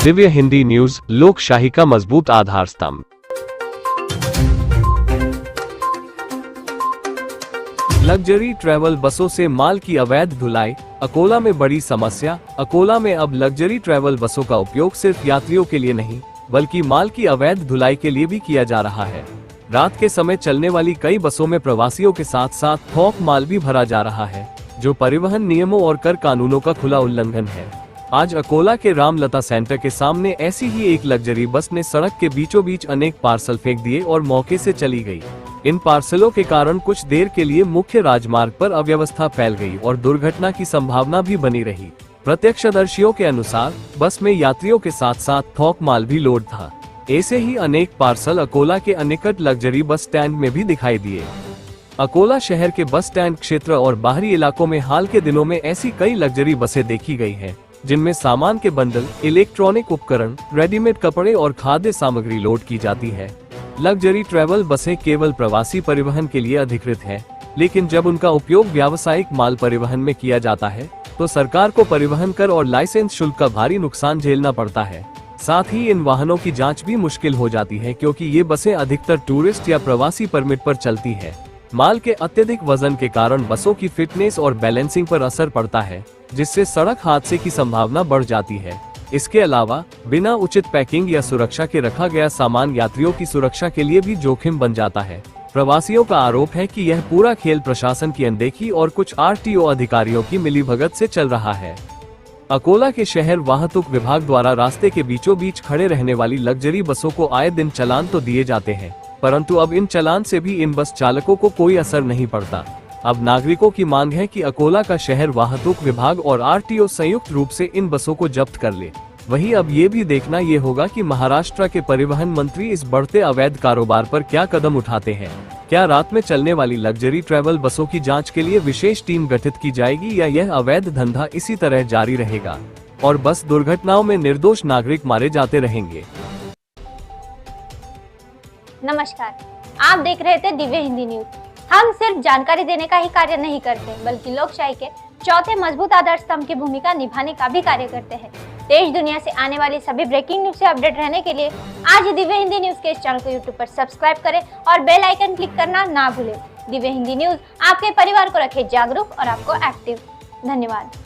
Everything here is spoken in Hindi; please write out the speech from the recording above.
दिव्य हिंदी न्यूज, लोकशाही का मजबूत आधार स्तंभ। लग्जरी ट्रैवल बसों से माल की अवैध ढुलाई, अकोला में बड़ी समस्या। अकोला में अब लग्जरी ट्रैवल बसों का उपयोग सिर्फ यात्रियों के लिए नहीं, बल्कि माल की अवैध ढुलाई के लिए भी किया जा रहा है। रात के समय चलने वाली कई बसों में प्रवासियों के साथ साथ थोक माल भी भरा जा रहा है, जो परिवहन नियमों और कर कानूनों का खुला उल्लंघन है। आज अकोला के रामलता सेंटर के सामने ऐसी ही एक लग्जरी बस ने सड़क के बीचों बीच अनेक पार्सल फेंक दिए और मौके से चली गई। इन पार्सलों के कारण कुछ देर के लिए मुख्य राजमार्ग पर अव्यवस्था फैल गई और दुर्घटना की संभावना भी बनी रही। प्रत्यक्षदर्शियों के अनुसार बस में यात्रियों के साथ साथ थोक माल भी लोड था। ऐसे ही अनेक पार्सल अकोला के अनिकट लग्जरी बस स्टैंड में भी दिखाई दिए। अकोला शहर के बस स्टैंड क्षेत्र और बाहरी इलाकों में हाल के दिनों में ऐसी कई लग्जरी बसें देखी गई हैं, जिनमें सामान के बंडल, इलेक्ट्रॉनिक उपकरण, रेडीमेड कपड़े और खाद्य सामग्री लोड की जाती है। लग्जरी ट्रैवल बसें केवल प्रवासी परिवहन के लिए अधिकृत हैं, लेकिन जब उनका उपयोग व्यावसायिक माल परिवहन में किया जाता है, तो सरकार को परिवहन कर और लाइसेंस शुल्क का भारी नुकसान झेलना पड़ता है। साथ ही इन वाहनों की जांच भी मुश्किल हो जाती है, क्योंकि ये बसें अधिकतर टूरिस्ट या प्रवासी परमिट पर चलती है। माल के अत्यधिक वजन के कारण बसों की फिटनेस और बैलेंसिंग पर असर पड़ता है, जिससे सड़क हादसे की संभावना बढ़ जाती है। इसके अलावा बिना उचित पैकिंग या सुरक्षा के रखा गया सामान यात्रियों की सुरक्षा के लिए भी जोखिम बन जाता है। प्रवासियों का आरोप है कि यह पूरा खेल प्रशासन की अनदेखी और कुछ आरटीओ अधिकारियों की मिलीभगत से चल रहा है। अकोला के शहर वाहतुक विभाग द्वारा रास्ते के बीचों बीच खड़े रहने वाली लग्जरी बसों को आए दिन चालान तो दिए जाते हैं, परंतु अब इन चालान से भी इन बस चालकों को कोई असर नहीं पड़ता। अब नागरिकों की मांग है कि अकोला का शहर वाहतुक विभाग और आरटीओ संयुक्त रूप से इन बसों को जब्त कर ले। वहीं अब ये भी देखना ये होगा कि महाराष्ट्र के परिवहन मंत्री इस बढ़ते अवैध कारोबार पर क्या कदम उठाते हैं। क्या रात में चलने वाली लग्जरी ट्रैवल बसों की जांच के लिए विशेष टीम गठित की जाएगी, या यह अवैध धंधा इसी तरह जारी रहेगा और बस दुर्घटनाओं में निर्दोष नागरिक मारे जाते रहेंगे। नमस्कार, आप देख रहे थे दिव्य हिंदी न्यूज। हम सिर्फ जानकारी देने का ही कार्य नहीं करते, बल्कि लोकशाही के चौथे मजबूत आधार स्तंभ की भूमिका निभाने का भी कार्य करते हैं। देश दुनिया से आने वाली सभी ब्रेकिंग न्यूज से अपडेट रहने के लिए आज ही दिव्य हिंदी न्यूज के इस चैनल को यूट्यूब पर सब्सक्राइब करें और बेल आइकन क्लिक करना ना भूलें। दिव्य हिंदी न्यूज आपके परिवार को रखे जागरूक और आपको एक्टिव। धन्यवाद।